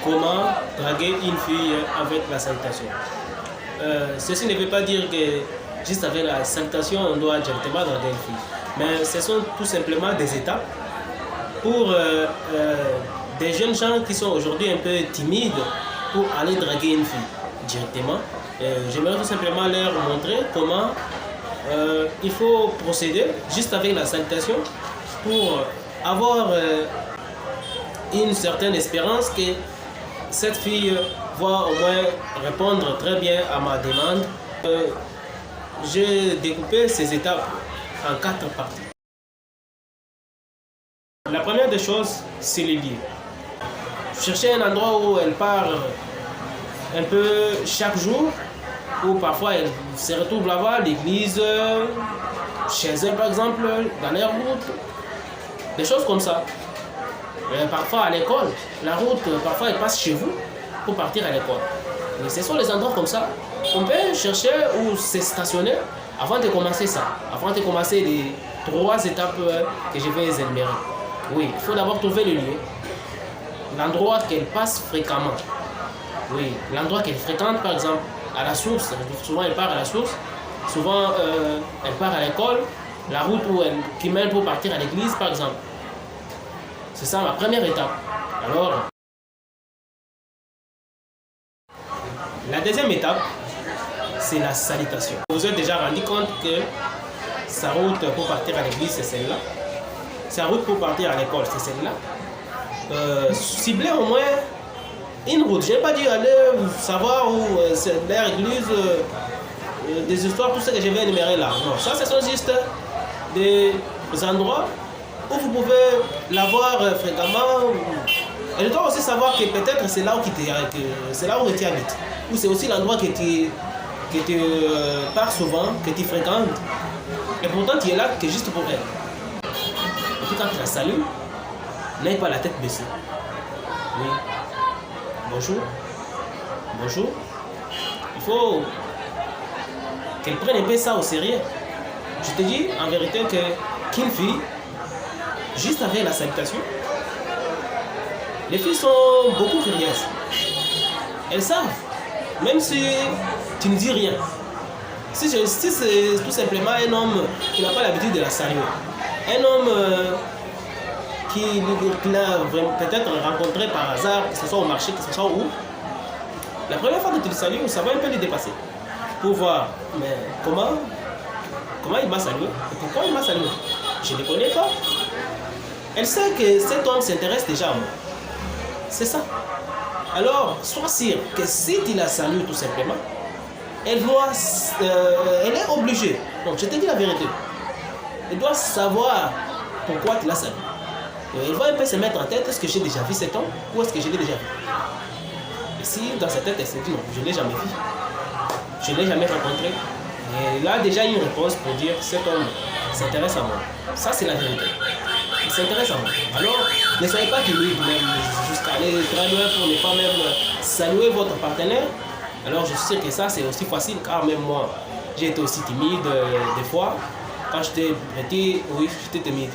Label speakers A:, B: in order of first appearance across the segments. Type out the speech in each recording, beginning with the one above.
A: comment draguer une fille avec la salutation. Ceci ne veut pas dire que juste avec la salutation, on doit directement draguer une fille. Mais ce sont tout simplement des étapes pour des jeunes gens qui sont aujourd'hui un peu timides pour aller draguer une fille directement. J'aimerais tout simplement leur montrer comment il faut procéder juste avec la salutation pour avoir une certaine espérance que cette fille va au moins répondre très bien à ma demande. J'ai découpé ces étapes en 4 parties. La première des choses, c'est les lieux. Chercher un endroit où elle part un peu chaque jour, ou parfois elle se retrouve là-bas, l'église, chez elle par exemple, dans les routes, des choses comme ça. Parfois à l'école, la route, parfois elle passe chez vous pour partir à l'école. Et ce sont les endroits comme ça qu'on peut chercher ou se stationner avant de commencer ça, avant de commencer les 3 étapes que je vais énumérer. Oui, il faut d'abord trouver le lieu, l'endroit qu'elle passe fréquemment. Oui, l'endroit qu'elle fréquente par exemple à la source, souvent elle part à la source, souvent elle part à l'école, la route qui mène pour partir à l'église par exemple. C'est ça ma première étape. Alors, la deuxième étape, c'est la salutation. Vous vous êtes déjà rendu compte que sa route pour partir à l'église, c'est celle-là. Sa route pour partir à l'école, c'est celle-là. Ciblez au moins une route. Je n'ai pas dit aller savoir où c'est leur église, des histoires, tout ce que je vais énumérer là. Non, ça, ce sont juste des endroits où vous pouvez la voir fréquemment. Elle doit aussi savoir que peut-être c'est là où tu habites. Ou c'est aussi l'endroit que tu pars souvent, que tu fréquentes. Et pourtant tu es là que juste pour elle. Et puis quand tu la salues, n'aie pas la tête baissée. Oui. Bonjour. Bonjour. Il faut qu'elle prenne un peu ça au sérieux. Je te dis en vérité qu'une fille, juste avec la salutation, les filles sont beaucoup curieuses. Elles savent, même si tu ne dis rien. Si c'est tout simplement un homme qui n'a pas l'habitude de la saluer, un homme qui l'a peut-être rencontré par hasard, que ce soit au marché, que ce soit où, la première fois que tu le salues, ça va un peu le dépasser. Pour voir, mais comment il m'a salué et pourquoi il m'a salué. Je ne le connais pas. Elle sait que cet homme s'intéresse déjà à moi. C'est ça. Alors, sois sûr que si tu la salues tout simplement, elle est obligée. Donc, je te dis la vérité. Elle doit savoir pourquoi tu la salues. Elle va un peu se mettre en tête, est-ce que j'ai déjà vu cet homme ou est-ce que je l'ai déjà vu? Et si dans sa tête, elle se dit non, je ne l'ai jamais vu, je ne l'ai jamais rencontré, et elle a déjà une réponse pour dire cet homme s'intéresse à moi. Ça, c'est la vérité. Il s'intéresse à moi. Alors, ne soyez pas timide même jusqu'à aller très loin pour ne pas même saluer votre partenaire. Alors, je sais que ça, c'est aussi facile car même moi, j'ai été aussi timide des fois. Quand j'étais petit, oui, j'étais timide.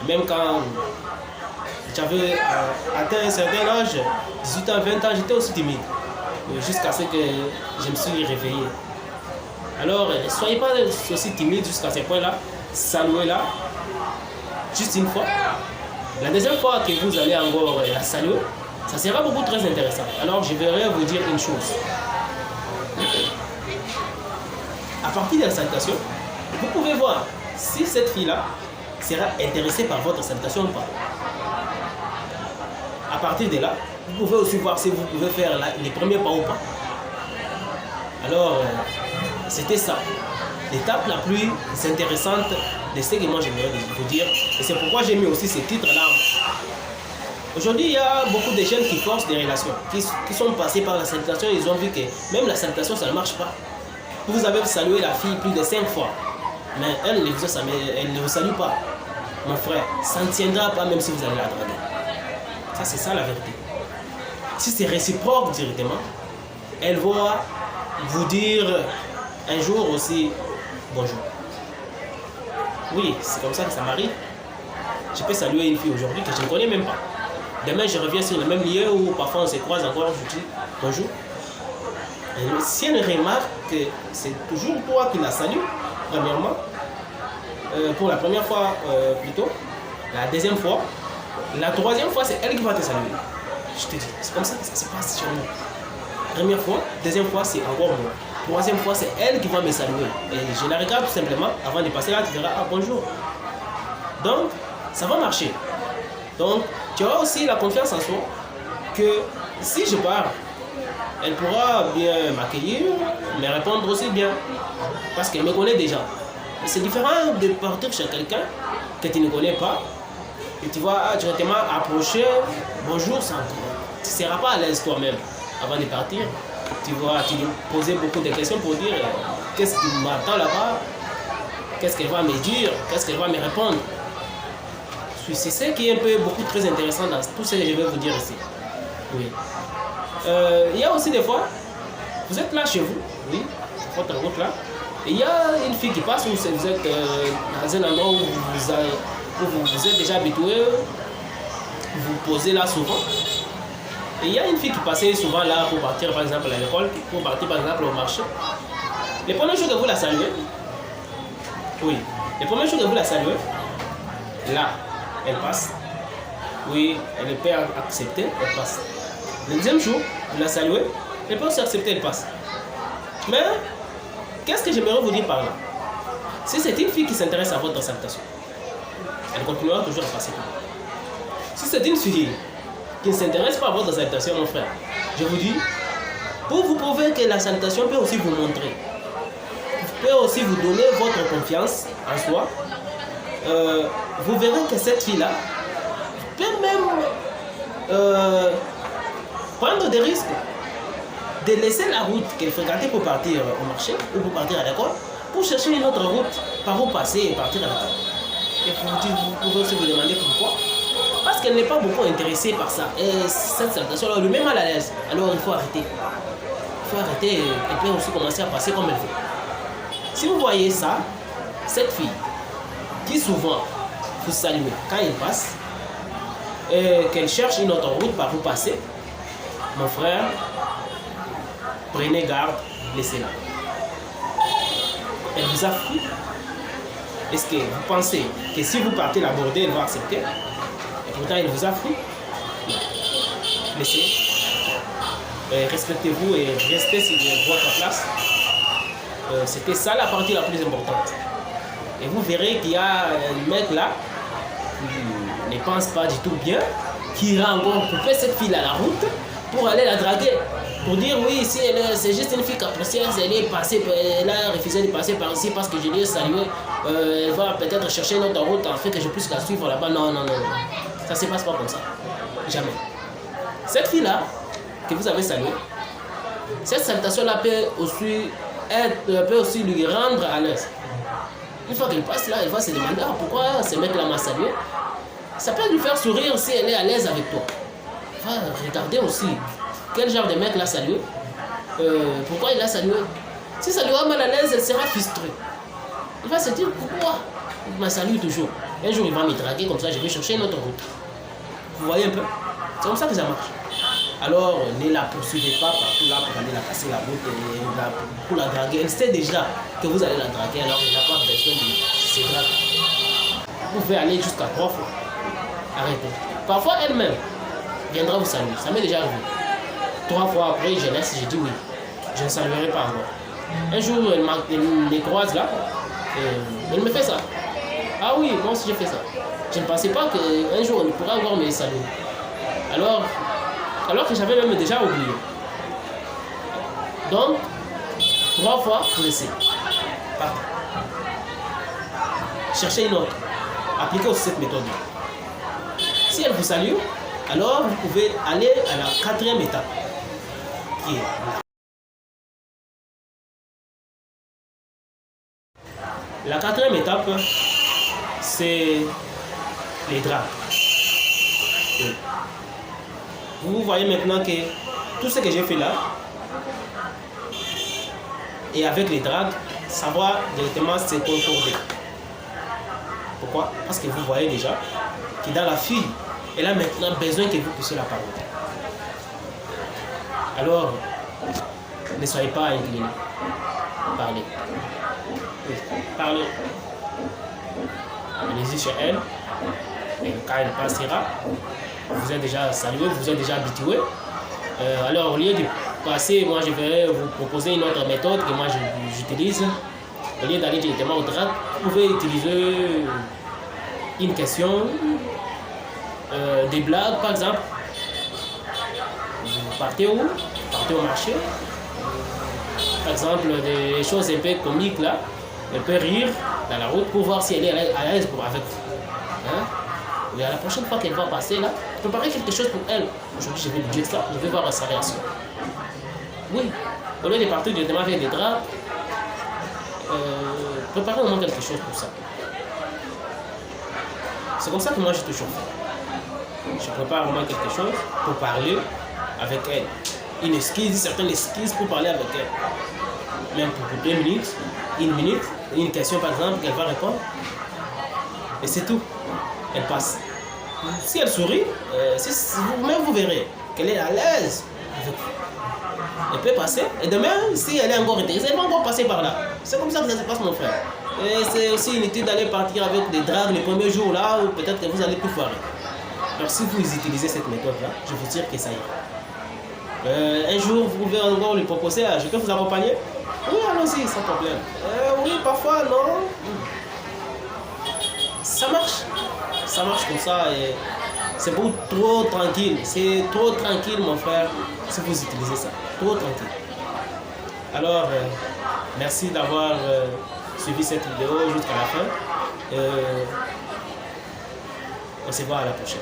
A: Même quand j'avais atteint un certain âge, 18 ans, 20 ans, j'étais aussi timide. Jusqu'à ce que je me suis réveillé. Alors, ne soyez pas aussi timide jusqu'à ce point-là. Saluez-la. Juste une fois. La deuxième fois que vous allez encore la saluer, ça sera beaucoup très intéressant. Alors je vais vous dire une chose. À partir de la salutation, vous pouvez voir si cette fille-là sera intéressée par votre salutation ou pas. À partir de là, vous pouvez aussi voir si vous pouvez faire les premiers pas ou pas. Alors, c'était ça. L'étape la plus intéressante de ce que moi j'aimerais vous dire. Et c'est pourquoi j'ai mis aussi ces titres-là. Aujourd'hui, il y a beaucoup de jeunes qui forcent des relations, qui sont passés par la salutation. Ils ont vu que même la salutation, ça ne marche pas. Vous avez salué la fille plus de 5 fois, mais elle ne vous salue pas. Mon frère, ça ne tiendra pas même si vous allez la draguer. Ça, c'est ça la vérité. Si c'est réciproque directement, elle va vous dire un jour aussi bonjour. Oui, c'est comme ça que ça m'arrive. Je peux saluer une fille aujourd'hui que je ne connais même pas. Demain, je reviens sur le même lieu où parfois on se croise encore, je dis bonjour. Et si elle remarque que c'est toujours toi qui la salue, premièrement, pour la première fois plutôt, la deuxième fois, la troisième fois, c'est elle qui va te saluer. Je te dis, c'est comme ça que ça se passe chez nous. Première fois, deuxième fois, c'est encore moi. Troisième fois, c'est elle qui va me saluer. Et je la regarde tout simplement, avant de passer là, tu verras, ah bonjour. Donc, ça va marcher. Donc, tu auras aussi la confiance en soi que si je pars, elle pourra bien m'accueillir, me répondre aussi bien. Parce qu'elle me connaît déjà. C'est différent de partir chez quelqu'un que tu ne connais pas et tu vas directement approcher, bonjour, tu ne seras pas à l'aise toi-même avant de partir. Tu vas te poser beaucoup de questions pour dire qu'est-ce qui m'attend là-bas, qu'est-ce qu'elle va me dire, qu'est-ce qu'elle va me répondre. C'est ce qui est un peu beaucoup très intéressant dans tout ce que je vais vous dire ici. Oui. Il y a aussi des fois, vous êtes là chez vous, oui, votre route là, et il y a une fille qui passe, vous êtes dans un endroit où vous êtes déjà habitué, vous posez là souvent. Et il y a une fille qui passait souvent là pour partir par exemple à l'école, pour partir par exemple au marché. Les premiers jours que vous la saluez, oui, les premiers jours que vous la saluez, là, elle passe. Oui, elle peut accepter, elle passe. Le deuxième jour, vous la saluez, elle peut aussi accepter, elle passe. Mais, qu'est-ce que j'aimerais vous dire par là? Si c'est une fille qui s'intéresse à votre salutation, elle continuera toujours à passer. Si c'est une fille qui ne s'intéresse pas à votre salutation, mon frère, je vous dis, pour vous prouver que la salutation peut aussi vous montrer, peut aussi vous donner votre confiance en soi, vous verrez que cette fille-là peut même prendre des risques de laisser la route qu'elle fréquentait pour partir au marché ou pour partir à l'école, pour chercher une autre route par où passer et partir à l'école. Et vous pouvez aussi vous demander pourquoi. Parce qu'elle n'est pas beaucoup intéressée par ça. Et cette salutation-là, elle est même mal à l'aise. Alors il faut arrêter. Il faut arrêter. Elle peut aussi commencer à passer comme elle veut. Si vous voyez ça, cette fille qui souvent vous salue quand elle passe et qu'elle cherche une autre route par où passer, mon frère, prenez garde, laissez-la. Elle vous a fui. Est-ce que vous pensez que si vous partez l'aborder, elle va accepter? Et pourtant, elle vous a fui. Laissez. Respectez-vous et restez sur votre place. C'était ça la partie la plus importante. Et vous verrez qu'il y a un mec là qui ne pense pas du tout bien, qui ira encore couper cette fille à la route pour aller la draguer. Pour dire oui, si c'est juste une fille capricieuse, elle a refusé de passer par ici parce que je l'ai salué, elle va peut-être chercher une autre route afin que je puisse la suivre là-bas. Non, non, non, ça ne se passe pas comme ça. Jamais. Cette fille-là, que vous avez saluée, cette salutation-là peut aussi lui rendre à l'aise. Une fois qu'elle passe là, elle va se demander pourquoi ce mec-là m'a salué. Ça peut lui faire sourire si elle est à l'aise avec toi. Va regarder aussi quel genre de mec l'a salué. Pourquoi il l'a salué. Si ça lui va mal à l'aise, elle sera frustrée. Il va se dire pourquoi il m'a salué toujours. Un jour, il va me draguer comme ça, je vais chercher une autre route. Vous voyez un peu? C'est comme ça que ça marche. Alors, ne la poursuivez pas partout là pour aller la casser la route et pour la draguer. Elle sait déjà que vous allez la draguer, alors elle n'a pas besoin de se draguer. Vous pouvez aller jusqu'à 3 fois. Arrêtez. Parfois, elle-même viendra vous saluer. Ça m'est déjà arrivé. 3 fois après, je laisse, je dis oui. Je ne saluerai pas encore. Un jour, elle me croise là. Elle me fait ça. Ah oui, moi aussi j'ai fait ça. Je ne pensais pas qu'un jour, elle pourrait encore me saluer. Alors que j'avais même déjà oublié. Donc, 3 fois, vous laissez. Partez. Cherchez une autre. Appliquez aussi cette méthode. Si elle vous salue, alors vous pouvez aller à la 4e étape. Qui est la 4e étape, c'est les draps. Vous voyez maintenant que tout ce que j'ai fait là, et avec les dragues, ça va directement se concorder. Pourquoi? Parce que vous voyez déjà que dans la fille Elle a maintenant besoin que vous puissiez la parler. Alors, ne soyez pas incliné. Parlez. Oui, parlez. Allez-y chez elle. Et quand elle passera, vous êtes déjà salué, vous êtes déjà habitué. Alors, au lieu de passer, moi je vais vous proposer une autre méthode que moi j'utilise. Au lieu d'aller directement au drap, vous pouvez utiliser une question, des blagues par exemple. Vous partez où? Vous partez au marché. Par exemple, des choses un peu comiques là. Elle peut rire dans la route pour voir si elle est à l'aise avec vous. Hein? Et à la prochaine fois qu'elle va passer là, préparez quelque chose pour elle. Aujourd'hui, je vais lui dire ça, je vais voir sa réaction. Oui, au lieu de partir directement avec des draps, préparez au moins quelque chose pour ça. C'est comme ça que moi je toujours fais. Je prépare au moins quelque chose pour parler avec elle. Une esquisse, certaines esquisses pour parler avec elle. Même pour 2 minutes, 1 minute, une question par exemple qu'elle va répondre. Et c'est tout. Elle passe. Si elle sourit, vous-même vous verrez qu'elle est à l'aise avec vous. Elle peut passer. Et demain, si elle est encore intéressée, elle va encore passer par là. C'est comme ça que ça se passe, mon frère. Et c'est aussi inutile d'aller partir avec des dragues les premiers jours là où peut-être que vous allez plus foirer. Alors si vous utilisez cette méthode-là, je vous dire que ça ira. Un jour, vous pouvez encore lui proposer, je peux vous accompagner? Oui, allons-y, sans problème. Oui, parfois, non. Ça marche. Ça marche comme ça. Et c'est beaucoup trop tranquille. C'est trop tranquille, mon frère, si vous utilisez ça. Trop tranquille. Alors, merci d'avoir suivi cette vidéo jusqu'à la fin. On se voit à la prochaine.